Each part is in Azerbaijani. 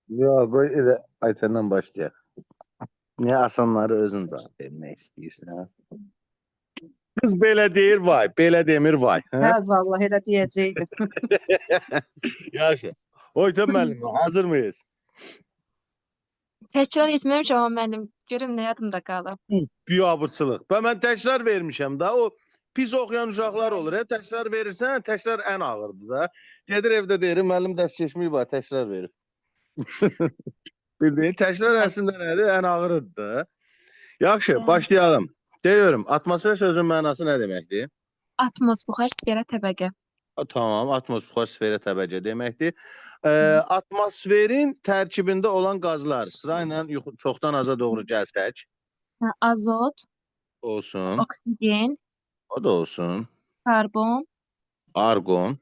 Yok, böyle Ayten'den başlayaq. Niye asanları özün cavab vermək istəyirsən? Qız belə deyir, vay, belə demir, vay. Hə, Hə? vallahi elə deyəcəkdim. Yaxşı. Ayten müəllim, hazır mıyız? Təkrar etməmişəm amma mənim görüm nə yadımda qalıb. Biabırçılıq. Mən təkrar vermişəm da, o pis oxuyan uşaqlar olur. Təkrar verirsən, təkrar ən ağırdır da. Gedir evdə deyir, müəllim dərs keçməyib, var, təkrar verir. Bildiyin, təkrar əslində nədir? Ən ağırıdır da. Yaxşı, başlayalım. Deyiyorum, atmosfer sözün mənası nə deməkdir? Atmos, buxar, sfera, təbəqə. Tamam, atmosfer sfera təbəqə deməkdir. Atmosferin tərkibində olan qazlar sırayla çoxdan aza doğru gəlsək. Azot, Olsun. oksigen, O da olsun. karbon, Argon.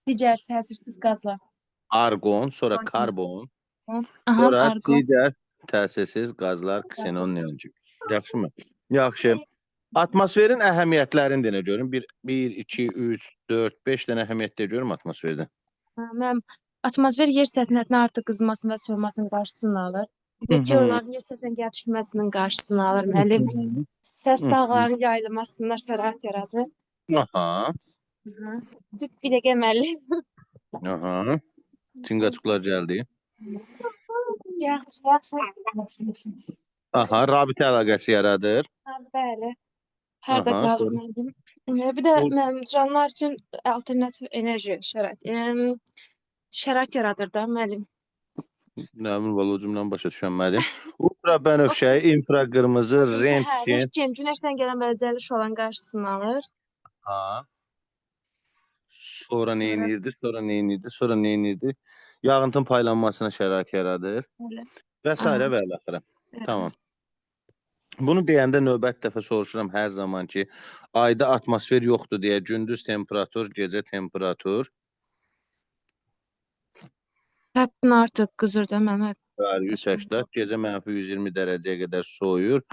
digər təsirsiz qazlar. Argon, sonra karbon. Aha, Sonra argon. digər təsirsiz qazlar, ksenon, neoncu. Yaxşı mı? Yaxşı. Atmosferin əhəmiyyətlərini də görün. 1, 2, 3, 4, 5 dənə əhəmiyyətdə görüm atmosferdə. Mənim atmosfer yer səthinə artıq qızmasının və soyumasının qarşısını alır. Meteorların yer səthinə gəlib düşməsinin qarşısını alır. Müəllim, səs dalğalarının yayılmasına şərait yaradır. Aha. Tut biləqə müəllim. Aha. Çinqaçuklar gəldi. Yaxşı. Aha, rabitə əlaqəsi yaradır. Bəli. Harda Aha, qaldı doğru. müəllim? Bir də mənim canlılar üçün alternativ enerji şərait yaradır da müəllim. Nəmin Valocumdan başa düşənmədim. Ultra bənövşəyi, infraqırmızı, rentgen. Rentgen günəşdən gələn və zərli şolanın qarşısını alır. Ha. Sonra nə edirdi? Sonra nə edirdi? Yağıntının paylanmasına şərait yaradır. Bəli. Və s. və əlaxıra. Tamam. Bunu deyəndə növbət dəfə soruşuram hər zaman ki, ayda atmosfer yoxdur deyə gündüz temperatur, gecə temperatur. Həddən artıq qızır da Məhəmməd. 180, gecə -120 dərəcəyə qədər soyur.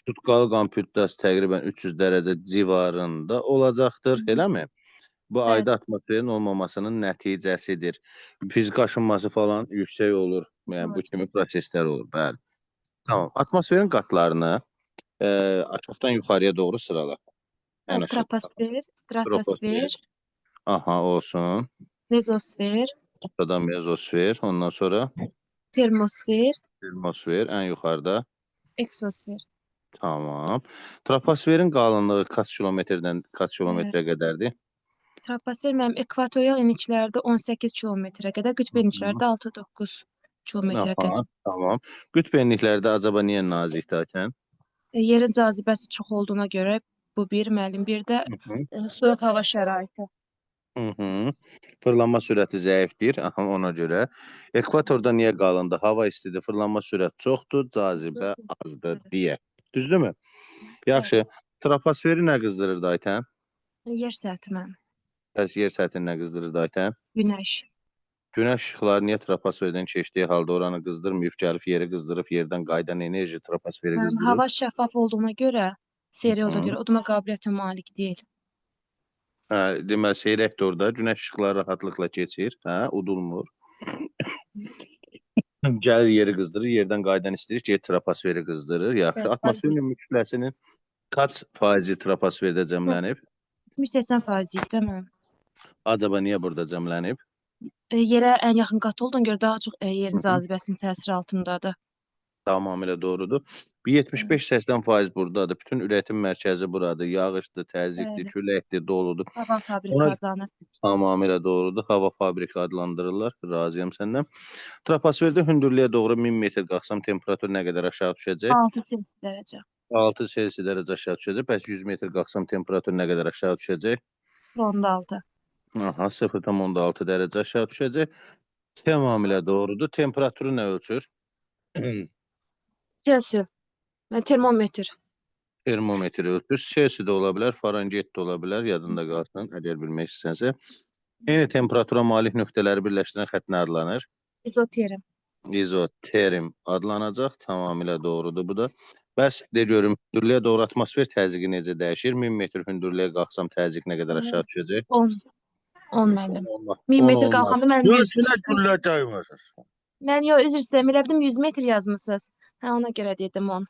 Tutqalı kompütdas təqribən 300 dərəcə civarında olacaqdır, eləmi? Bu ayda atmosferin olmamasının nəticəsidir. Fizik aşınması falan yüksək olur. Yəni bu kimi proseslər olur, bəli. Tamam. Atmosferin qatlarını aşağıdan yuxarıya doğru sırala. Troposfer, stratosfer, aha, olsun. mezosfer, Sonra mezosfer, ondan sonra termosfer, termosfer, ən yuxarıda. eksosfer. Tamam. Troposferin qalınlığı kaç kilometrdən kaç kilometrə qədərdir? Troposfer mənim ekvatorial eniklərdə 18 kilometrə qədər, qütb eniklərdə 6-9 kilometrə qədər. Tamam. Qütb enliklərdə acaba niyə nazikdir Ayten? Yerin cazibəsi çox olduğuna görə bu bir müəllim, bir də soyuq hava şəraiti. Fırlanma sürəti zəifdir, aha, ona görə. Ekvatorda niyə qalındır? Hava istidir, fırlanma sürəti çoxdur, cazibə azdır deyə. Düzdürmü? Yaxşı. Troposferi nə qızdırır Ayten? Yer səthi mənim. Bəs yer səthini nə qızdırır Ayten? Günəş. Günəş işıqları niyə troposferdən keçdiyi halda oranı qızdırmayıb, gəlib yeri qızdırıb, yerdən qayıdan enerji troposferi qızdırır? Hava şəffaf olduğuna görə, seyri olduğuna görə udma qabiliyyətinə malik deyil. Deməli, seyrəkdə günəş işıqları rahatlıqla keçir, udulmur. Gəlir yeri qızdırır, yerdən qayıdan istəyir ki, troposferi qızdırır. Yaxşı, atmosferin kütləsinin kaç faizi troposferdə cəmlənib? 70-80% deyil. Acaba niyə burada cəmlənib? Yerə ən yaxın qat olduğuna görə daha çox yerin cazibəsinin təsiri altındadır. Tamamilə doğrudur. 75-80% buradadır. Bütün üretim mərkəzi buradır. Yağışdır, təzyiqdir, küləkdir, doludur. Hava fabrikalarını. Tamamilə doğrudur. Hava fabrika adlandırırlar. Razıyam səndən. Troposferdə hündürlüyə doğru 1000 metr qalxsam temperatur nə qədər aşağı düşəcək? 6 Selsi dərəcə. 6 Selsi dərəcə aşağı düşəcək. Bəs 100 metr qalxsam temperatur nə qədər aşağı düşəcək? 0.6. Aha, 0.6 dərəcə aşağı düşəcək. Tamamilə doğrudur. Temperaturu nə ölçür? Selsi. Termometr. Termometr ölçür. Selsi də ola bilər, Fahrenheit də ola bilər. Yadında qalsın, əgər bilmək istəsənsə. Eyni temperatura malik nöqtələri birləşdirən xətt nə adlanır? İzoterim. İzoterim adlanacaq. Tamamilə doğrudur bu da. Bəs de görüm, hündürlüyə doğru atmosfer təzyiqi necə dəyişir? 1000 metr hündürlüyə qalxsam təzyiq nə qədər aşağı düşəcək? 10 müəllim. 1000 metr qalxanda mənim 100. Gözünə güllə caymır. Mən yox, üzr istəyirəm. Elə bildim 100 metr yazmısınız. Hə, ona görə dedim 10.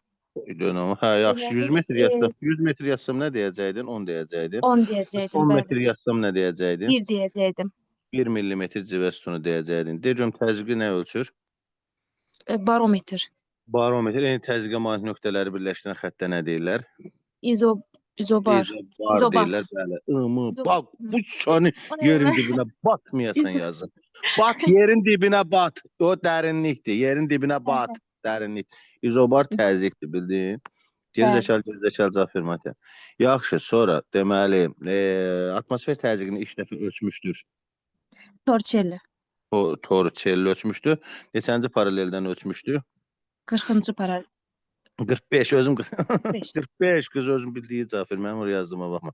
Hə, yaxşı, 100 metr E, yazsam, 100 metr yazsam nə deyəcəydin? 10 deyəcəydin. 10 deyəcəkdim, 10 bəli. metr yazsam nə deyəcəydin? 1 deyəcəkdim. 1 millimetr civə sütunu deyəcəydin. Deyəcəm təzyiqi nə ölçür? Barometr. Barometr, eyni təzyiqə malik nöqtələri birləşdirən xəttə nə deyirlər? İzobar. İzobar İzobat. deyirlər, bəli. Bax, bu çanı O nə yerin demək? dibinə batmayasan İzo- yazın. Bat, yerin dibinə bat. O dərinlikdir. Yerin dibinə bat. Dərinlik. İzobar təzyiqdir, bildin? Gerizekalı cavab verməkdir. Yaxşı, sonra deməli, atmosfer təzyiqini ilk dəfə ölçmüşdür. Torçelli. Torricelli ölçmüşdü. Neçənci paraleldən ölçmüşdü? 40-cı paralel. 45, özüm 45. 45 qız özüm bildiyi cavab ver. Mənim oraya yazdığıma baxma.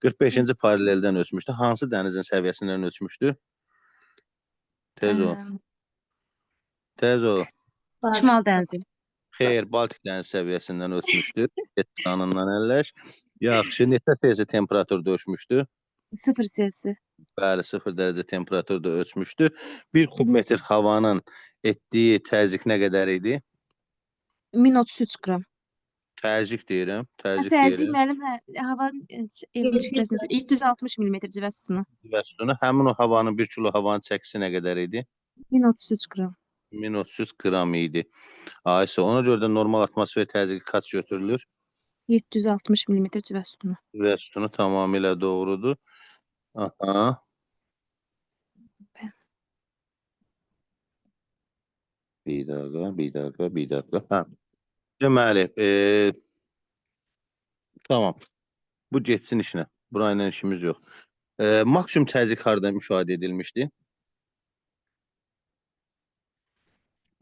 45-ci paraleldən ölçmüşdü. Hansı dənizin səviyyəsindən ölçmüşdü? Tez ol. Tez ol. Şimal dənizi. Xeyr, Baltik dəniz səviyyəsindən ölçmüşdü. Canından əlləş. Yaxşı, neçə derəcə temperaturda ölçmüşdü? 0 Selsi. Bəli, 0 dərəcə temperaturda ölçmüşdü. 1 kub metr havanın etdiyi təzyiq nə qədər idi? 1033 qram. Təzyiq deyirəm, təzyiq Təzyiq deyirəm. müəllim havanın evin kütləsində 760 mm civə sütunu. Və sonra həmin o havanın 1 kilo havanın çəkisi nə qədər idi? 1033 qram. 1300 qram idi. Aysə, ona görə də normal atmosfer təzyiqi kaç götürülür? 760 mm civə sütunu. Civə sütunu tamamilə doğrudur. Aha. Bir dəqiqə. Hə. Deməli, tamam. Bu getsin işinə. Burayla işimiz yox. Maksimum təzyiq harada müşahidə edilmişdi?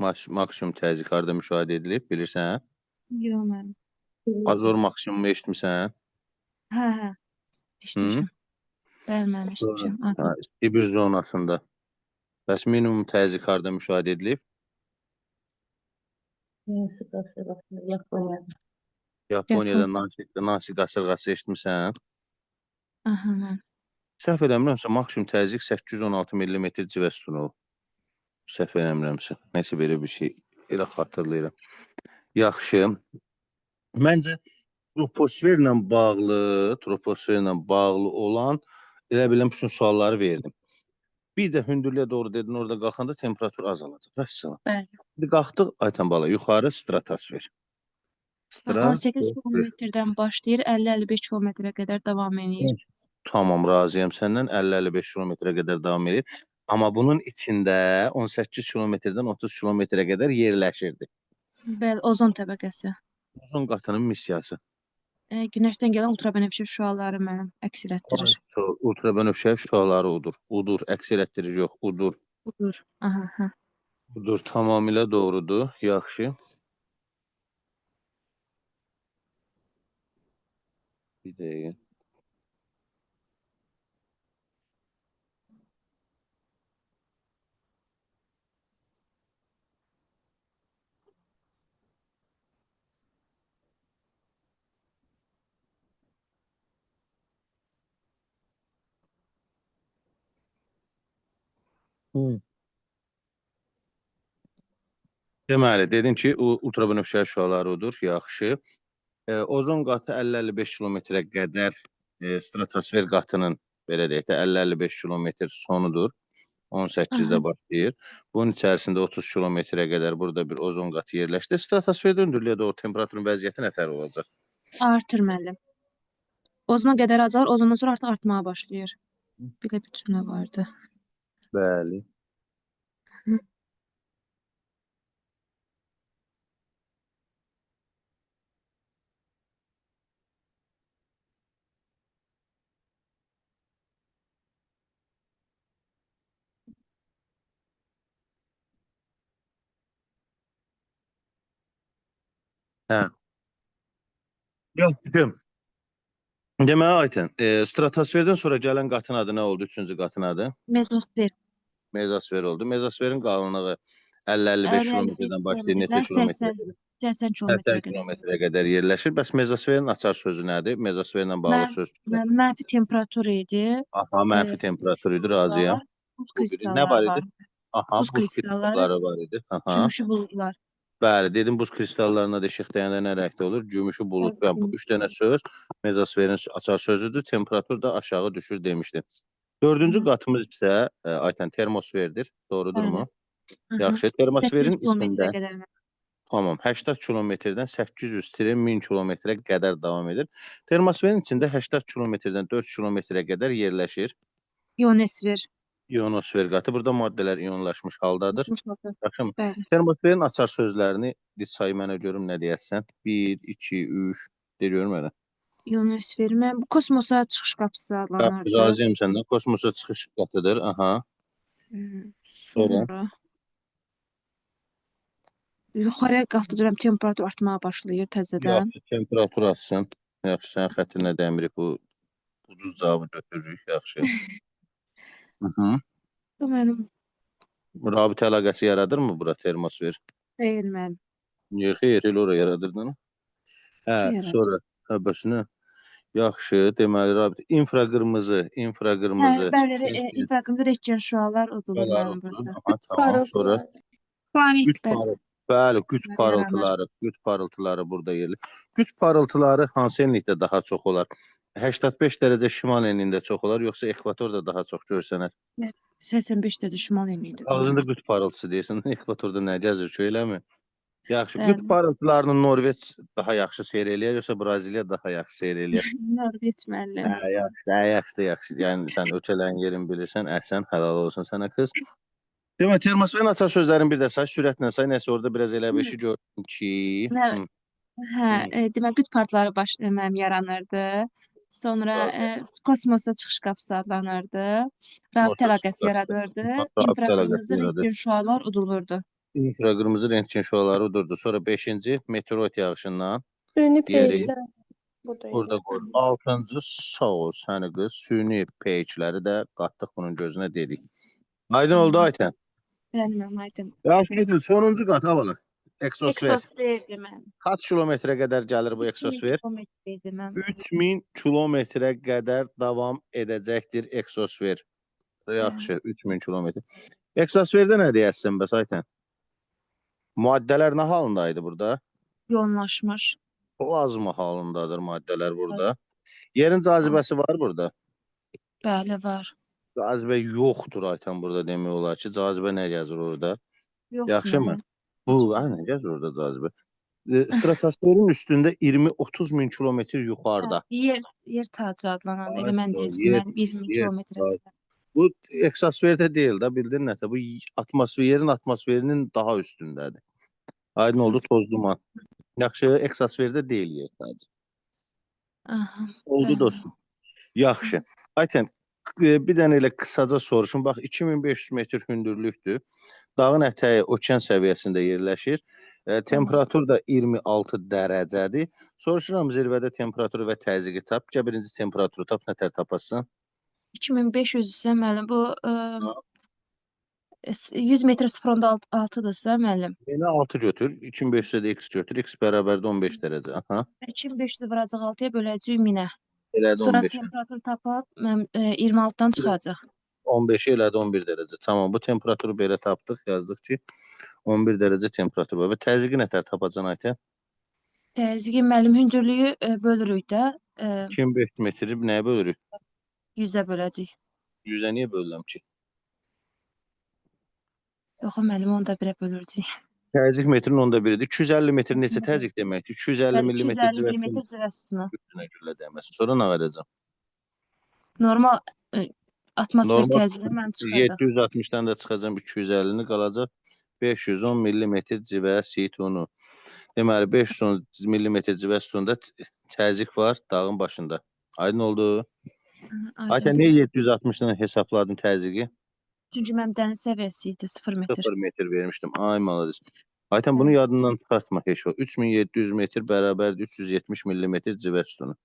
Maksimum təzyiq harada müşahidə edilib, bilirsən? Yox mənim. Azor maksimumu eşitmisən? Hə. Eşitmişəm. Bəli, mənim eşitmişəm. Hə, Sibir zonasında. Bəs minimum təzyiq harada müşahidə edilib? Yaponiyada Nansi qasırğası eşitmisən? Aha, mən. Səhv eləmirəmsə, maksimum təzyiq 816 mm civə sütunu. Səhv eləmirəmsə. Nəsə belə bir şey. Elə xatırlayıram. Yaxşı. Məncə troposferlə bağlı olan elə bilən bütün sualları verdim. Bir də hündürlüyə doğru dedin, orada qalxanda temperatur azalacaq. Vəssalam. Bəli. Bir qalxdıq, Aytan bala, yuxarı stratosfer. 18 kilometrdən başlayır, 50-55 kilometrə qədər davam edir. Tamam, razıyam səndən. 50-55 kilometrə qədər davam edir. Amma bunun içində 18 kilometrdən 30 kilometrə qədər yerləşirdi. Bəli, ozon təbəqəsi. Ozon qatının missiyası. Günəşdən gələn ultrabənövşə şüaları mənim əks elətdirir. Ultrabənövşə şüaları udur. Udur, əks elətdirir yox, udur. Udur. Aha, hə. Udur, tamamilə doğrudur. Yaxşı. Bir dəqiqə. Deməli, dedin ki, ultrabənövşə şüaları udur. Yaxşı. Ozon qatı 50-55 kilometrə qədər stratosfer qatının, belə deyək də, 50-55 kilometr sonudur. 18-də başlayır. Bunun içərisində 30 kilometrə qədər burada bir ozon qatı yerləşdi. Stratosferdə hündürlüyə doğru temperaturun vəziyyəti nətər olacaq? Artır müəllim. Ozona qədər azalır, ozondan sonra artıq artmağa başlayır. Belə bir cümlə vardı. Bəli. Hə. Yox, deməli, Ayten, stratosferdən sonra gələn qatın adı nə oldu? Üçüncü qatın adı? Mezosfer. Mezosfer oldu. Mezosferin qalınlığı 50-55 kilometrdən başlayır, neçə kilometrə qədər? 80 80 kilometrə qədər. kilometrə qədər yerləşir. Bəs mezosferin açar sözü nədir? Mezosferlə bağlı söz. Mənfi temperatur idi. Aha, mənfi temperatur idi, razıyam. Qışqı Nə var hissələr idi? var. Aha, Buz buz kristalları, kristalları var idi. Aha. gümüşü bulutlar. Bəli, dedim buz kristallarına da işıq dəyəndə nə rəngdə olur? Gümüşü bulut. Evet, Yəni bu gümüş. 3 dənə söz mezosferin açar sözüdür. Temperatur da aşağı düşür demişdim. Dördüncü Hı. qatımız isə Ayten termosferdir. Doğrudurmu? Bəli. Hı-hı. Yaxşı. 800 Termosferin kilometrə içində qədər. tamam 80 kilometrdən 800-1000 kilometrə qədər davam edir. Termosferin içində 80 kilometrdən 4 kilometrə qədər yerləşir. İonosfer. İonosfer qatı. Burada maddələr ionlaşmış haldadır. Yaxşımı? Bəli. Termosferin açar sözlərini say mənə görüm nə deyəsən. 1, 2, 3 de görüm mənə. İonosfer. Mən bu kosmosa çıxış qapısı adlanırdı. Razıyam səndən. Kosmosa çıxış qatıdır. Aha. Hı. Sonra Sonra yuxarıya qalxdıqca temperatur artmağa başlayır təzədən. yaxşı temperatur artsın. Yaxşı sənin xətrinə dəmirik bu ucuz cavabı götürürük. Yaxşı. Hı. Bu mənim Rabitə əlaqəsi yaradırmı bura termosfer? deyil mənim. Niyə xeyr, elə ora yaradırdın? Hə, Yarar. sonra həbəsinə. Yaxşı, deməli rabitə infraqırmızı. Hə, bəli, infraqırmızı rentgen şüalar udulur Qalar mənim oldu. burada. Aha, tamam. Sonra Planet güc bəli. parıltıları. Bəli, güc parıltıları burada yerli. Güc parıltıları hansı enlikdə daha çox olar? 85 dərəcə şimal enliyində çox olar, yoxsa ekvatorda daha çox görsənər? 85 derece şimal enliydi. Ağzında güc parıltısı deyirsən, ekvatorda nə gəzir ki, eləmi? Yaxşı, güc Bəli. parıltılarını Norveç daha yaxşı seyr eləyər, yoxsa Braziliya daha yaxşı seyr eləyər? Norveç müəllim. Yaxşı. Yəni sən ölkələrin yerini bilirsən, əhsən, halal olsun sənə qız. Demə, termosferin açar sözlərini bir də say, sürətlə say, nəsə orada biraz elə bir şey gördüm ki... Demək, güc partları mənim yaranırdı. Sonra kosmosa çıxış qapısı adlanırdı. Rabitə əlaqəsi yaradırdı. İnfraqırmızı rentgen şüalar udulurdu. İnfraqırmızı rentgen şüaları udurdu. Sonra 5-ci meteorit yağışından Süni yeri peyzlər. Burada burada qoydum. 6-cı sağ ol səni qız. Süni peyçləri də qatdıq bunun gözünə dedik. Aydın oldu Ayten. Bəli, aydın. Yaxşı, sonuncu qat havalı. Eksosfer. Eksosfer demək. Kaç kilometrə qədər gəlir bu eksosfer? 3000 kilometrə mən. 3000 kilometrə qədər davam edəcəkdir eksosfer. Yaxşı, 3000 kilometr. Eksosferdə nə deyəsən bəs Ayten? Maddələr nə halındaydı burada? Yoğunlaşmış. Plazma halındadır maddələr burada. Yerin cazibəsi var burada. Bəli, var. Cazibə yoxdur Ayten burada demək olar ki, cazibə nə gəzir orada? Yoxdur Yaxşımı? mənim. Bu, nə gəzir orada cazibə? Stratosferin üstündə 20-30 min kilometr yuxarıda. Yer tacı adlanan, elə mən Yer, deyirəm, 20 yer kilometrə. Bu eksosferdə deyil də, bildin nətə? Bu yerin atmosferinin daha üstündədir. Aydın oldu, toz duman. Yaxşı, eksosferdə deyil yer tacı. Aha. Oldu bəli. dostum. Yaxşı. Ayten, bir dənə elə qısaca soruşum. Bax, 2500 metr hündürlükdür. Dağın ətəyi okean səviyyəsində yerləşir. Temperatur da 26 dərəcədir. Soruşuram zirvədə temperaturu və təzyiqi tap. Gəl birinci temperaturu tap, nətər tapasın? 2500 isə müəllim, bu 100 metr 0.6-dırsa müəllim. Yine 6 götür. 2500'e de x götür. X beraber de 15 derece. Aha. 2500-ü vuracaq 6-ya böləcəyik 1000-ə. Elədi Sonra 15. temperatur tapıb 26-dan çıxacaq. 15'i elədi 11 derece. Tamam, bu temperaturu belə tapdıq. Yazdıq ki 11 derece temperatur var. Və təzyiqi nətər tapacan Ayten? Təzyiqin müəllim hündürlüyü bölürük də 2500 metri nəyə bölürük? 100-ə böləcəyik. 100'ə niyə bölürəm ki? Yox, müəllim, onu da 1-ə bölürük. Təzyiq metrin onda biridir. 250 metr neçə təzyiq deməkdir? 250 millimetr 250 mm civə sütunu. üstünə güllə dəyməsin. Sonra nə verəcəm? Normal atmosfer Normal təzyiqini mən çıxırdıq. 760-dan da çıxacam 250-ni qalacaq 510 millimetr civə sütunu. Deməli 510 millimetr civə sütununda təzyiq var dağın başında. Aydın oldu? Ayten niyə 760-dan hesabladın təzyiqi? Çünki mənim dəniz səviyyəsi idi 0 metr. 0 metr vermişdim. Ay malades. Ayten bunu yadından çıxartma heç o. 3700 metr bərabərdir 370 millimetr civə sütunu.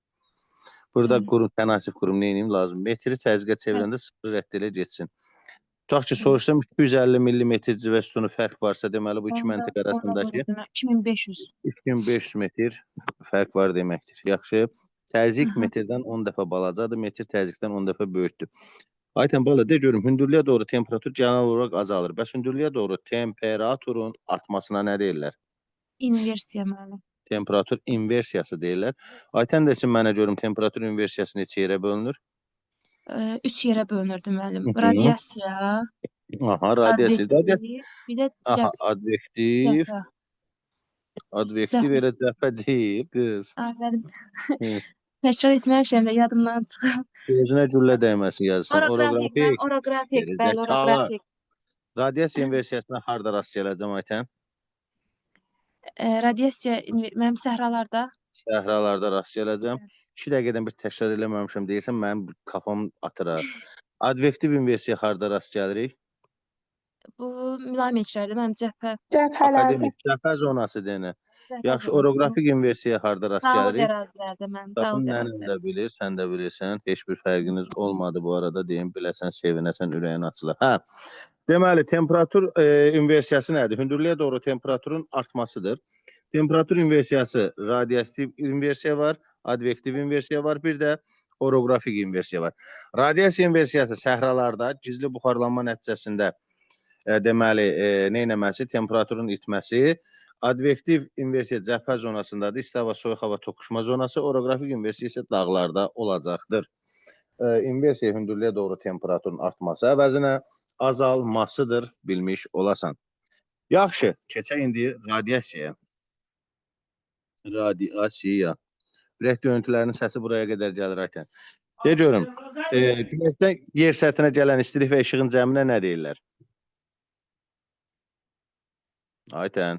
Burada qurum, tənasib qurum neyiniyim lazım? Metri təzyiqə çevirəndə 0 rədd elə geçsin. Tutaq ki, soruşsam 250 millimetr civə sütunu fərq varsa, deməli bu iki məntiq arasındakı 2500. 2500 metr fərq var deməkdir. Yaxşı. Təzyiq metrdən 10 dəfə balacadır, metr təzyiqdən 10 dəfə böyükdür. Ayten bala de görüm hündürlüğe doğru temperatur genel olarak azalır. Bəs hündürlüğe doğru temperaturun artmasına nə deyirlər? İnversiya müəllim. Temperatur inversiyası deyirlər. Ayten desin mənə görüm temperatur inversiyası neçə yerə bölünür? 3 yerə bölünürdü müəllim. Hı hı. Radiasiya, Aha, radiasiya. advektiv, bir də Aha, advektiv. cəbhə. Advektiv elə cəbhə deyil qız. Aferin. Hı. Təkrar etməmişəm də yadımdan çıxıb. Gözünə güllə dəyməsi yazsan. Orografik, mən Orografik. orografik, bəli, Gerizekalı. orografik. Radiasiya inversiyasına harda rast gələcəm Ayten? Radiasiya mənim səhralarda Səhralarda rast gələcəm. 2 dəqiqədən bir təkrar eləməmişəm deyirsən, mənim kafam atırar. Advektiv inversiya harda rast gəlirik? bu mülayim içlərdə mənim cəbhə. Akademik cəbhə zonası denir. Yaxşı, orografik inversiya harda rast Dağlıq gəlirik? ərazilərdə mənim Tapın dağlıq mənim ərazilərdə. də bilir, sən də bilirsən. Heç bir fərqiniz olmadı bu arada. Deyim, biləsən, sevinəsən, ürəyin açılır. Hə. Deməli, temperatur inversiyası nədir? Hündürlüyə doğru temperaturun artmasıdır. Temperatur inversiyası radiativ inversiya var, advektiv inversiya var, bir də orografik inversiya var. Radiasiya inversiyası səhralarda gizli buxarlanma nəticəsində deməli, neynəməsi? Temperaturun itməsi. Advektiv inversiya cəbhə zonasındadır. İsti hava, soyuq hava toqquşma zonası. Orografik inversiya isə dağlarda olacaqdır. İnversiya hündürlüyə doğru temperaturun artması əvəzinə azalmasıdır, bilmiş olasan. Yaxşı, keçək indi radiasiyaya. Radiasiya. Ürək döyüntülərinin səsi buraya qədər gəlir Ayten. De görüm, günəşdən yer səthinə gələn istilik və işığın cəminə nə deyirlər? Ayten.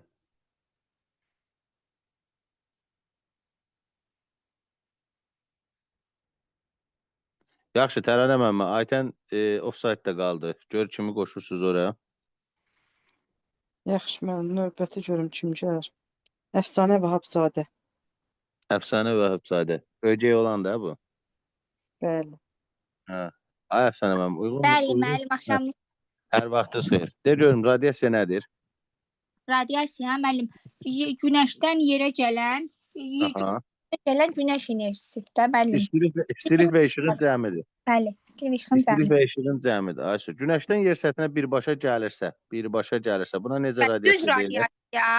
Yaxşı, tərənəməm. Ayten offside-də qaldı. Gör kimi qoşursunuz oraya. Yaxşı müəllim, növbəti görüm kim gəlir. Əfsanə Vahabzadə. Əfsanə Vahibzadə. Ögey olan da bu. Bəli. Hə. Ay əfsanə mənim uyğun. Bəli, müəllim, axşamınız Hər vaxtınız xeyir. De görüm, radiasiya nədir? radiasiya, müəllim, günəşdən yerə gələn, Aha. günəş enerjisidir də, müəllim. İstilik və işığın cəmidir. Bəli, istilik işığın İstilik cəmi. və işığın cəmidir. Ayşə, günəşdən yer səthinə birbaşa gəlirsə, buna necə Düz radiasiya deyirlər? radiasiya.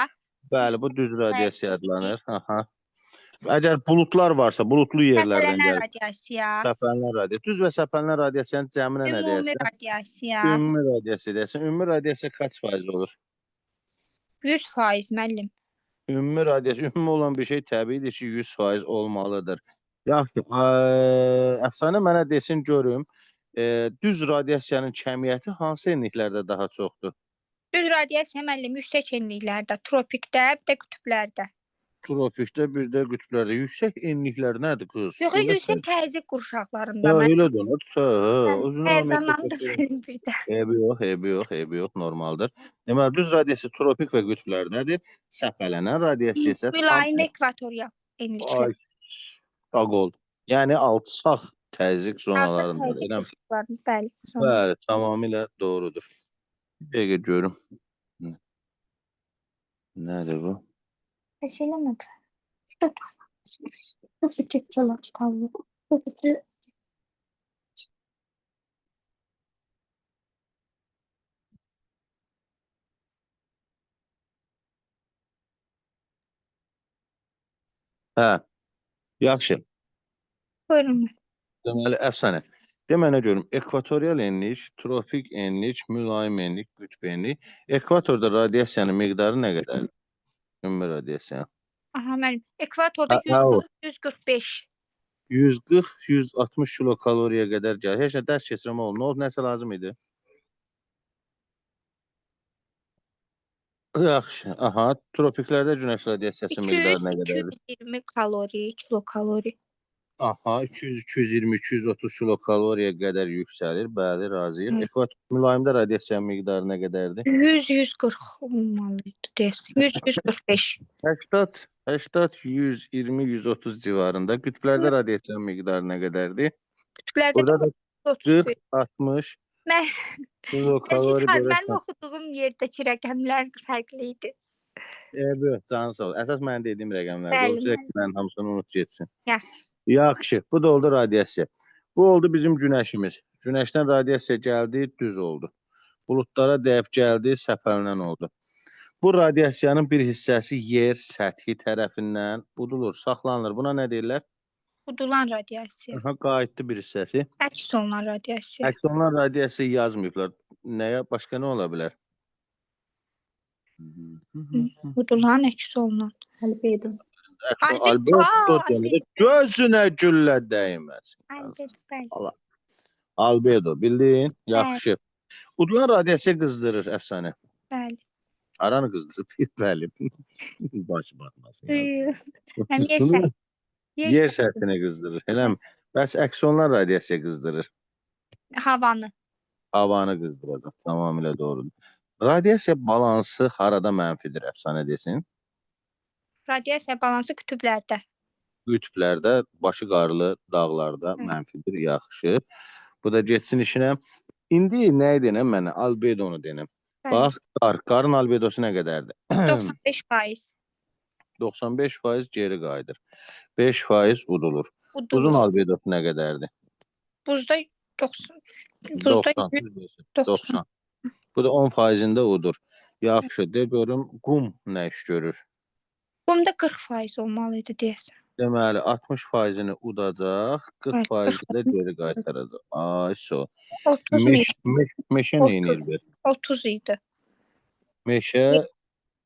Bəli, bu düz radiasiya adlanır. Aha. Əgər buludlar varsa, buludlu yerlərdən Səpələnən gəlir. radiasiya. Səpələnən radiasiya. Düz və səpələnən radiasiyanın cəminə nə Ümumi deyirsən? radiasiya. Ümumi radiasiya deyirsən. Ümumi radiasiya kaç faiz olur? 100% müəllim. Ümumi radiasiya, ümumi olan bir şey təbiidir ki, 100% olmalıdır. Yaxşı, əfsanə mənə desin görüm, düz radiasiyanın kəmiyyəti hansı enliklərdə daha çoxdur? Düz radiasiya, müəllim, yüksək enliklərdə, tropikdə, bir də qütblərdə. Tropikdə, bir də qütblərdə. Yüksək enliklər nədir qız? Yox, yüksək təzyiq qurşaqlarında. Elə donut. Həyəcanlandım bir də. Eybi yox, normaldır. Deməli, düz radiasiya tropik və qütblərdədir. Səpələnən radiasiya isə Mülayim ekvatorial enliklər. Ay, sağ ol. Yəni alçaq təzyiq Alçaq zonalarında. təzyiq Eləmi? qurşaqlarında, bəli. Sonra. Bəli, tamamilə doğrudur. Bir dəqiqə görüm. Nədir bu? Heç eləmədi. Nasıl çəkəcəklər kitabı? Hə, yaxşı. Buyurun. Deməli, əfsanə. Demənə görüm, ekvatorial enlik, tropik enlik, mülayim enlik, qütb enlik. Ekvatorda radiasiyanın miqdarı nə qədərdir? Ümumi radiasiya. Aha, müəllim. Ekvatorda Hə, o. 145. 140-160 kilokaloriya qədər gəlir. Heç nə dərs keçirəm oğlum. Nə oldu, nəsə lazım idi? Yaxşı. Aha, tropiklərdə günəş radiasiyası miqdarı nə qədərdir? 220 kalori, kilokalori. Aha, 200, 220, 230 kilokaloriya qədər yüksəlir. Bəli, razıyıq. Hı. Ekvator mülayimdə radiasiyanın miqdarı nə qədərdir? 100-140 olmalıydı deyəsən. 100-145. 80, 120, 130 civarında. Qütblərdə radiasiyanın miqdarı nə qədərdir? Qütblərdə Burada da 30. 40, 60 Mən kilokalori mənim görürsən. oxuduğum yerdəki rəqəmlər fərqli idi. Evet, canın sağ ol. Əsas mən dediyim rəqəmlərdir. Bəli, O sürekli hamısını unut getsin. Yaxşı. Yaxşı, bu da oldu radiasiya. Bu oldu bizim günəşimiz. Günəşdən radiasiya gəldi, düz oldu. Buludlara dəyib gəldi, səpələnən oldu. Bu radiasiyanın bir hissəsi yer səthi tərəfindən udulur, saxlanılır. Buna nə deyirlər? Udulan radiasiya. Qayıtdı bir hissəsi. Əks olunan radiasiya. Əks olunan radiasiya yazmayıblar. Nəyə, başqa nə ola bilər? Udulan əks olunan. Albedo. Albedo demək, gözünə güllə dəyməsin. Albedo. Albedo, bildin? Yaxşı. Udulan radiasiya qızdırır, əfsanə. Bəli. Aranı qızdırır, bəli. Başı batmasın. Həm yer səthi. Yer səthini qızdırır, eləmi? Bəs əks olunan radiasiya qızdırır. Havanı. Havanı qızdıracaq, tamamilə doğrudur. Radiasiya balansı harada mənfidir, əfsanə desin? Radiasiya balansı qütblərdə. Qütblərdə, başı qarlı dağlarda mənfidir, yaxşı. Bu da getsin işinə. İndi nə edinəm mənə? Albedonu denəm. Bax, qarın albedosu nə qədərdir? 95%. 95% geri qayıdır. 5% udulur. Udulur. Buzun albedosu nə qədərdir? Buzda 90. Buzda 90. Bu da 10%-ində udur. Yaxşı, de görüm, qum nə iş görür? Qumda 40% olmalıydı deyəsən. Deməli, 60%-ni udacaq, 40%-ni də geri qaytaracaq. Ay, so. 30 Meşə neynir bir? 30 idi. Meşə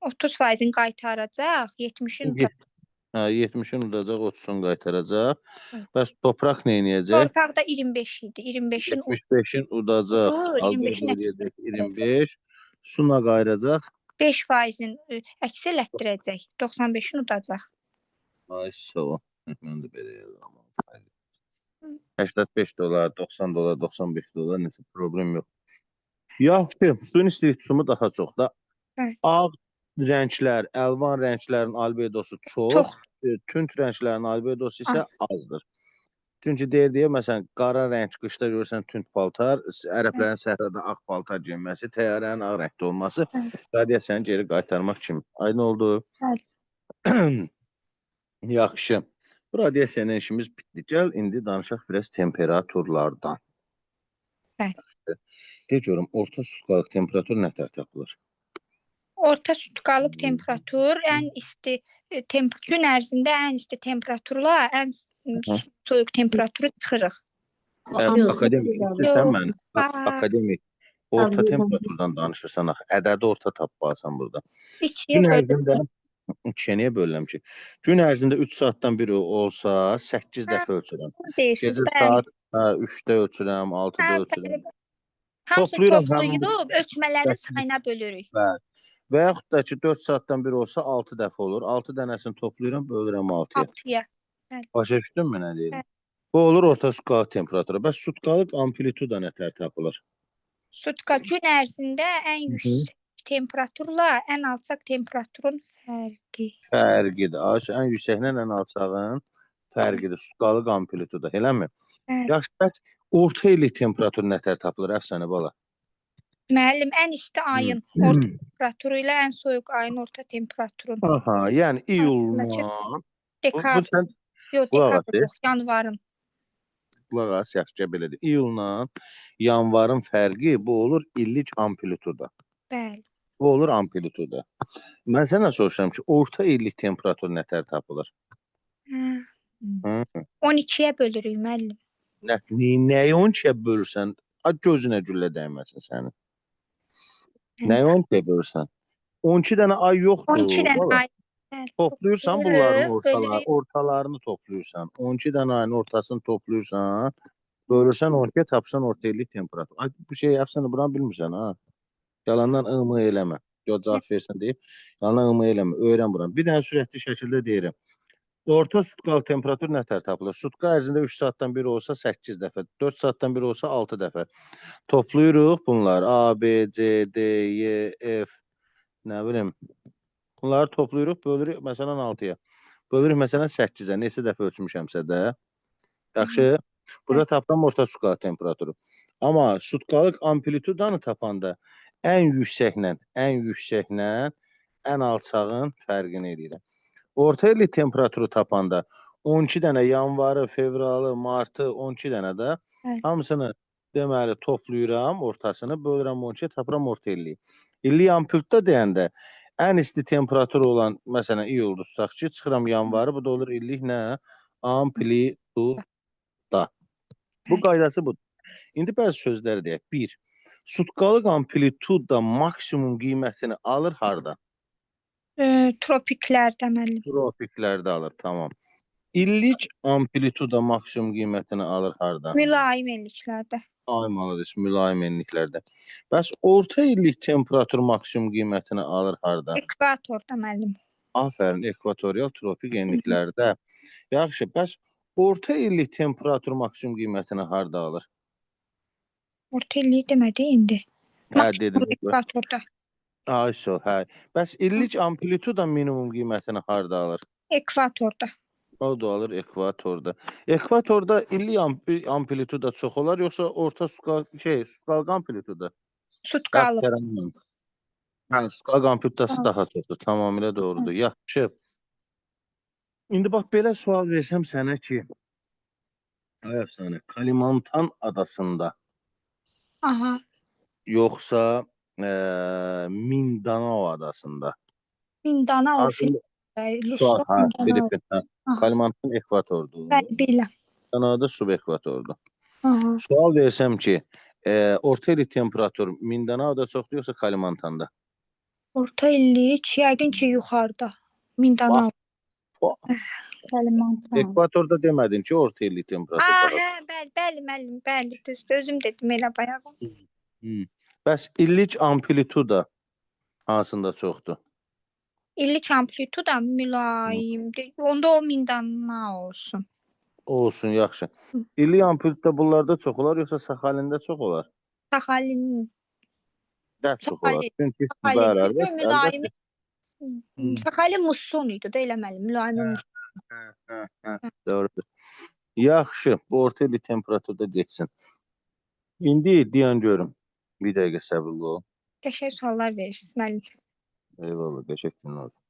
30%-ni qaytaracaq, 70-in udacaq. 70-in udacaq, 30-un qaytaracaq. Bəs torpaq neyniyəcək? Torpaqda 25 idi. 25-in 75-in udacaq, 25-in albedo 25, suna qayıracaq. 5%-in əks elətdirəcək. 95-in udacaq. Ay, so. Mən də belə yazıram. $85, $90, $95, nəsə problem yox. Yaxşı, suyun istilik tutumu daha çox da. Ağ rənglər, əlvan rənglərin albedosu çox, tünd rənglərin albedosu isə azdır. Çünki deyir deyə, məsələn, qara rəng qışda görürsən tünd paltar, ərəblərin səhrada ağ paltar geyinməsi, təyyarənin ağ rəngdə olması radiasiyanı geri qaytarmaq kimi. Aydın oldu? Yaxşı. Bu radiasiyanın işimiz bitdi. Gəl, indi danışaq biraz temperaturlardan. Deyək görüm, orta sutkalıq temperatur nətər tapılır? Orta sutkalıq temperatur ən isti gün ərzində ən isti temperaturla ən soyuq temperaturu çıxırıq. Akademik, istəyirsən mən, akademik, orta temperaturdan danışırsan, ədədi orta tapmasan burada. Gün ərzində, ikiyə bölürəm ki, gün ərzində 3 saatdan biri olsa, 8 dəfə ölçürəm. Gecə saat 3-də ölçürəm, 6-da ölçürəm. Hamısını toplayıb, ölçmələrin sayına bölürük. Və yaxud da ki, 4 saatdan biri olsa 6 dəfə olur. 6 dənəsini toplayıram, bölürəm 6-ya. Başa düşdün mü nə deyirəm? Bu olur orta sutkalıq temperaturu. Bəs sutkalıq amplituda nətər tapılır? Gün ərzində ən yüksək temperaturla ən alçaq temperaturun fərqi. Fərqidir. Ən yüksəklə ən alçağın fərqidir. Sutkalıq amplituda, eləmi? Yaxşı, bəs orta illik temperatur nətər tapılır, əfsanə bala? Müəllim, ən isti ayın orta temperaturu ilə ən soyuq ayın orta temperaturun. Aha, yəni iyuldan, yanvarın. Qulaq as, yaxşı belədir. İyuldan yanvarın fərqi bu olur illik amplituda. Bəli. Bu olur amplituda. Mən sənə soruşuram ki, orta illik temperatur nətər tapılır? 12-yə bölürük, müəllim. Nəyi 12-yə bölürsən? Gözünə güllə dəyməsin sənin. Nəyi 12-yə bölürsən? 12 dənə ay yoxdur. 12 dənə ay. Toplayırsan bunların ortalarını toplayırsan. 12 dənə ayın ortasını toplayırsan, bölürsən 12-yə tapsan orta illik temperatur. Bu şey əfsanə buranı bilmirsən, ha? Yalandan ımı eləmə. Cavab versən deyib, yalandan ımı eləmə. Öyrən buranı. Bir dənə sürətli şəkildə deyirəm. Orta sutkalıq temperatur nətər tapılır? Sutka ərzində 3 saatdan biri olsa 8 dəfə, 4 saatdan biri olsa 6 dəfə. Toplayırıq bunlar. A, B, C, D, Y, F, nə bilim. Bunları toplayırıq, bölürük məsələn 6-ya. Bölürük məsələn 8-ə. Neçə dəfə ölçmüşəmsə də. Yaxşı. Burada tapılan orta sutkalıq temperaturu. Amma sutkalıq amplitudanı tapanda ən yüksəklə ən alçağın fərqini edirəm. Orta illik temperaturu tapanda 12 dənə yanvarı, fevralı, martı, 12 dənə də hamısını Deməli, toplayıram, ortasını bölürəm 12-yə, tapıram orta illiyi. İllik amplitudda deyəndə ən isti temperaturu olan, məsələn, iyuldur tutaq ki, çıxıram yanvarı, bu da olur illik nə? Amplituda. Bu qaydası budur. İndi bəzi sözləri deyək. 1. Sutkalıq amplituda maksimum qiymətini alır hardan? Tropiklərdə müəllim. Tropiklərdə alır, tamam. İllik amplituda maksimum qiymətini alır hardan? Mülayim illiklərdə. Ay malades, mülayim enliklərdə. Bəs orta illik temperatur maksimum qiymətini alır hardan? Ekvatorda müəllim. Afərin, ekvatorial tropik enliklərdə. Yaxşı, bəs orta illik temperatur maksimum qiymətini harda alır? Orta illiyi demədi indi. Hə, dedim. Ekvatorda. Ay, hə. Bəs illik amplituda minimum qiymətini harda alır? Ekvatorda. O da alır ekvatorda. Ekvatorda illik amplituda çox olar, yoxsa orta sutkalıq amplituda? Sutkalıq. Hə, sutkalıq amplitudası daha çoxdur. Tamamilə doğrudur. Yaxşı. İndi bax, belə sual versəm sənə ki, ay əfsanə, Kalimantan adasında Aha. yoxsa Mindanao adasında? Mindanao. Aslında Luso. hə, Filipin, hə. Kalimantan ekvatordur. Biləm. Mindanao subekvatordur. Aha. Sual versəm ki, orta illik temperatur Mindanaoda çoxdur, yoxsa Kalimantanda? Orta illik yəqin ki yuxarıda. Mindanao. Kalimantan. Ekvatorda demədin ki, orta illik temperatur daha. Hə, bəli müəllim, bəli, düzdür. Özüm dedim elə bayaq. Bəs illik amplituda hansında çoxdur? İllik amplituda mülayimdir. Onda o Mindanao olsun. Olsun, yaxşı. İllik amplituda bunlarda çox olar, yoxsa Saxalində çox olar? Saxalin. Də çox olar. Saxalin. Çünki Saxalin. Mülayim. Saxalin musson idi də elə müəllim. Mülayim. Doğrudur. Yaxşı, bu orta illik temperaturda geçsin. İndi deyən görüm. Bir dəqiqə səbirli ol. Qəşəng suallar verirsiniz müəllim. Eyvallah, qəşəng gün olsun.